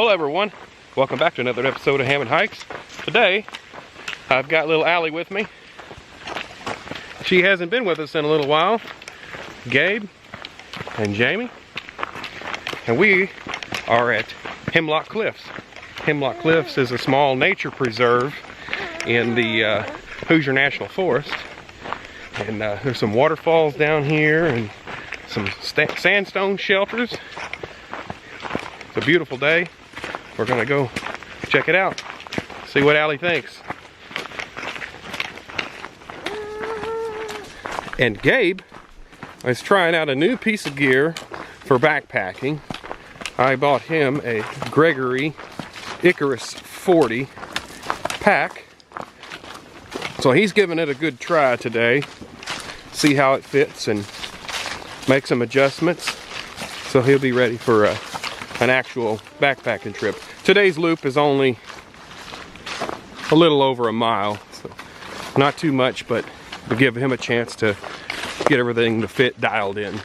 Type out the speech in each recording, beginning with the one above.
Hello everyone, welcome back to another episode of Ham and Hikes. Today, I've got little Allie with me. She hasn't been with us in a little while. Gabe and Jamie. And we are at Hemlock Cliffs. Hemlock Cliffs is a small nature preserve in the Hoosier National Forest. And there's some waterfalls down here and some sandstone shelters. It's a beautiful day. We're gonna go check it out, see what Allie thinks. And Gabe is trying out a new piece of gear for backpacking. I bought him a Gregory Icarus 40 pack. So he's giving it a good try today. See how it fits and make some adjustments. So he'll be ready for an actual backpacking trip. Today's loop is only a little over a mile. So not too much, but to give him a chance to get everything to fit dialed in.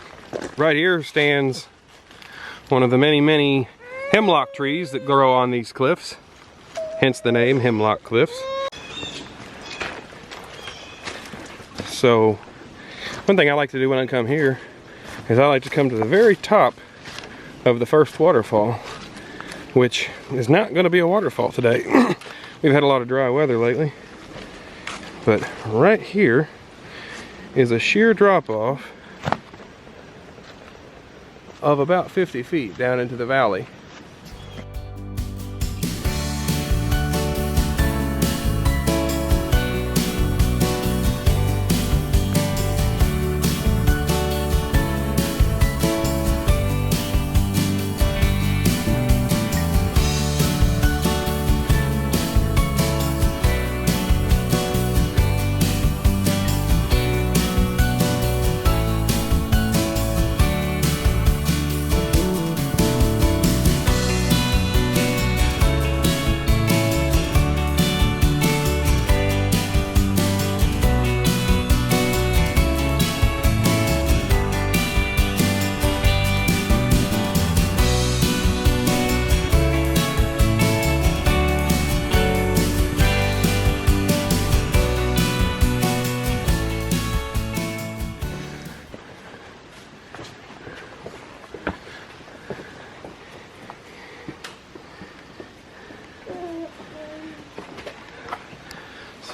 Right here stands one of the many hemlock trees that grow on these cliffs. Hence the name Hemlock Cliffs. So one thing I like to do when I come here is I like to come to the very top of the first waterfall, which is not going to be a waterfall today. We've had a lot of dry weather lately. But right here is a sheer drop-off of about 50 feet down into the valley.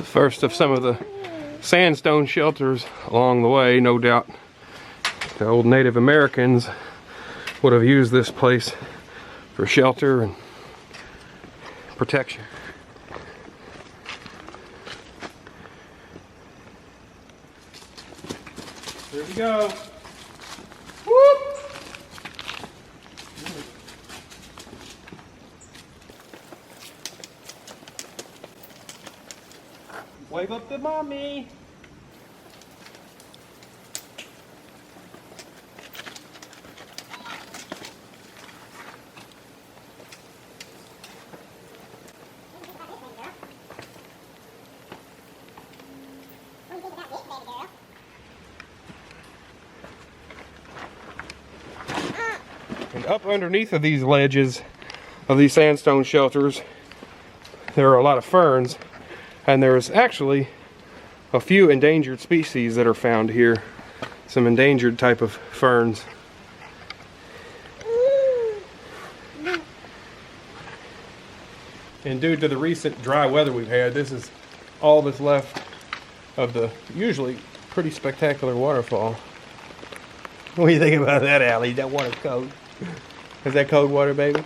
First of some of the sandstone shelters along the way. No doubt the old Native Americans would have used this place for shelter and protection. Here we go. Whoop! Wave up to mommy. And up underneath of these ledges of these sandstone shelters, there are a lot of ferns. And there's actually a few endangered species that are found here. Some endangered type of ferns. And due to the recent dry weather we've had, this is all that's left of the usually pretty spectacular waterfall. What do you think about that, Allie? That water's cold. Is that cold water, baby?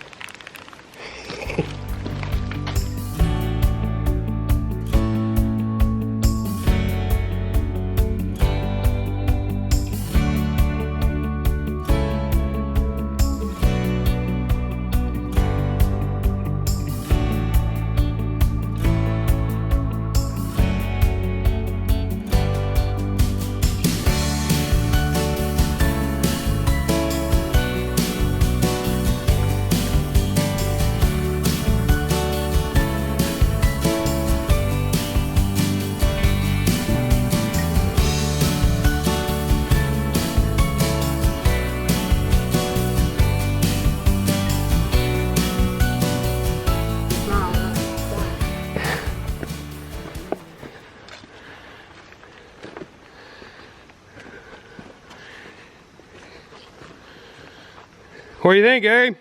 What do you think, Abe?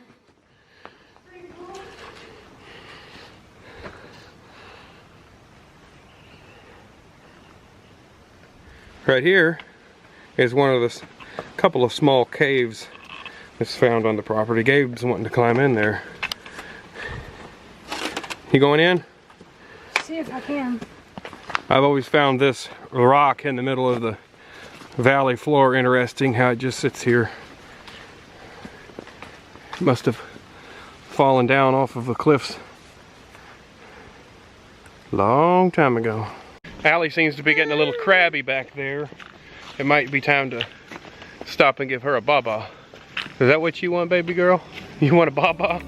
Right here is one of the couple of small caves that's found on the property. Gabe's wanting to climb in there. You going in? See if I can. I've always found this rock in the middle of the valley floor interesting, how it just sits here. It must have fallen down off of the cliffs a long time ago. Allie seems to be getting a little crabby back there. It might be time to stop and give her a baba. Is that what you want, baby girl? You want a baba?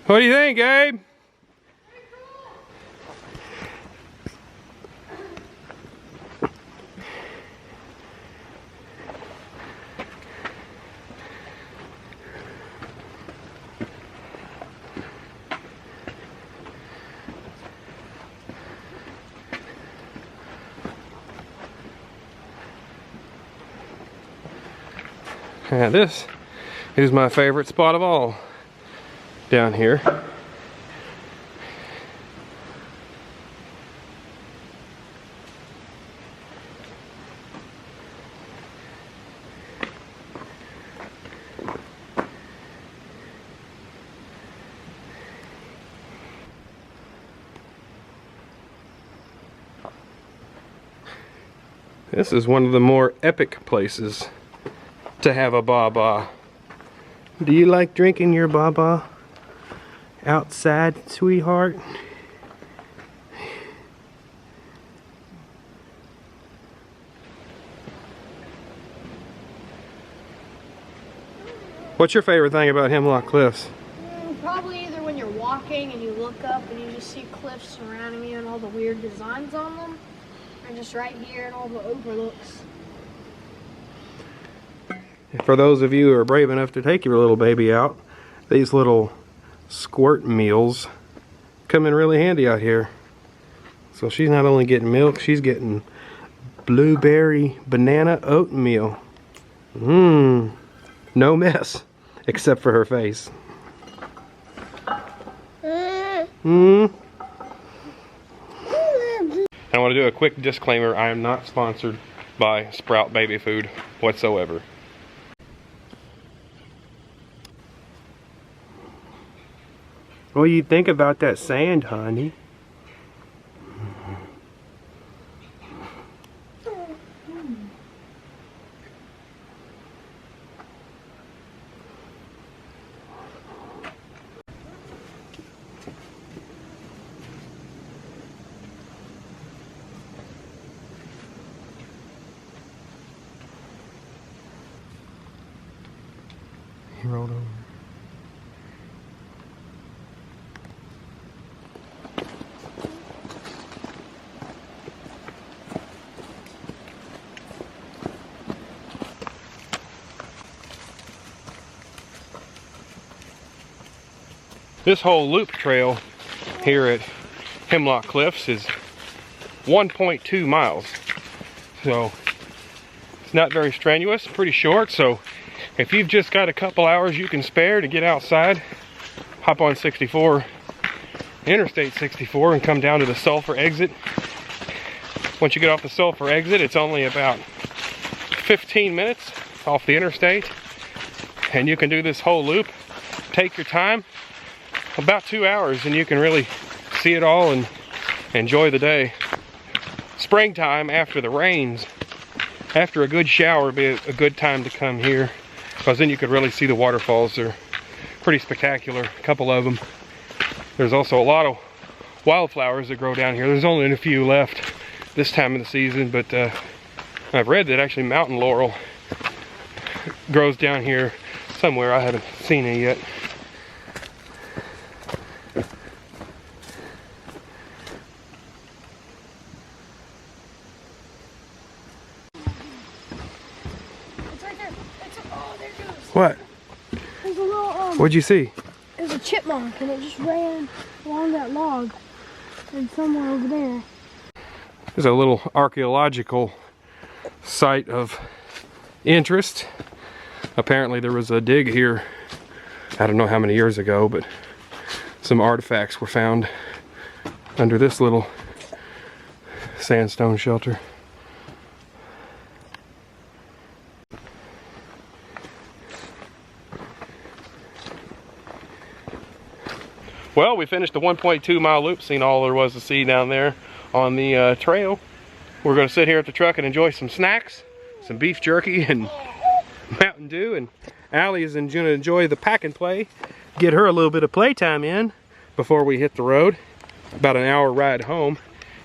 What do you think, Abe? Yeah, this is my favorite spot of all down here. This is one of the more epic places to have a baba. Do you like drinking your baba outside, sweetheart? What's your favorite thing about Hemlock Cliffs? Probably either when you're walking and you look up and you just see cliffs surrounding you and all the weird designs on them, or just right here and all the overlooks. For those of you who are brave enough to take your little baby out, these little squirt meals come in really handy out here. So she's not only getting milk, she's getting blueberry banana oatmeal. No mess, except for her face. I want to do a quick disclaimer. I am not sponsored by Sprout Baby Food whatsoever. What do you think about that sand, honey? He rolled over. This whole loop trail here at Hemlock Cliffs is 1.2 miles. So it's not very strenuous, pretty short. So if you've just got a couple hours you can spare to get outside, hop on 64, Interstate 64, and come down to the Sulphur exit. Once you get off the Sulphur exit, it's only about 15 minutes off the interstate, and you can do this whole loop. Take your time, about 2 hours, and you can really see it all and enjoy the day. Springtime, after the rains, after a good shower, would be a good time to come here, because then you could really see the waterfalls. They're pretty spectacular, a couple of them. There's also a lot of wildflowers that grow down here. There's only a few left this time of the season, but I've read that actually mountain laurel grows down here somewhere. I haven't seen it yet. It's right there. Oh, there it goes. What? There's a little, What'd you see? there's a chipmunk, and it just ran along that log and somewhere over there. There's a little archaeological site of interest. Apparently there was a dig here, I don't know how many years ago, but some artifacts were found under this little sandstone shelter. Well, we finished the 1.2 mile loop, seen all there was to see down there on the trail. We're going to sit here at the truck and enjoy some snacks, some beef jerky and Mountain Dew, and Allie is going to enjoy the pack and play, get her a little bit of playtime in before we hit the road. About an hour ride home.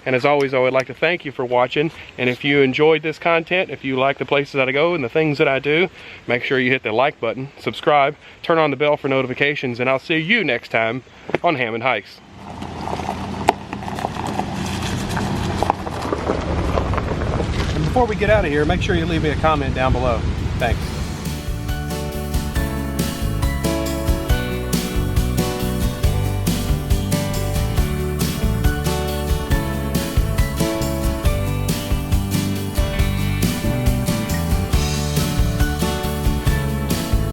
And as always, I would like to thank you for watching, and if you enjoyed this content, if you like the places that I go and the things that I do, make sure you hit the like button, subscribe, turn on the bell for notifications, and I'll see you next time on Hammond Hikes. And before we get out of here, make sure you leave me a comment down below. Thanks.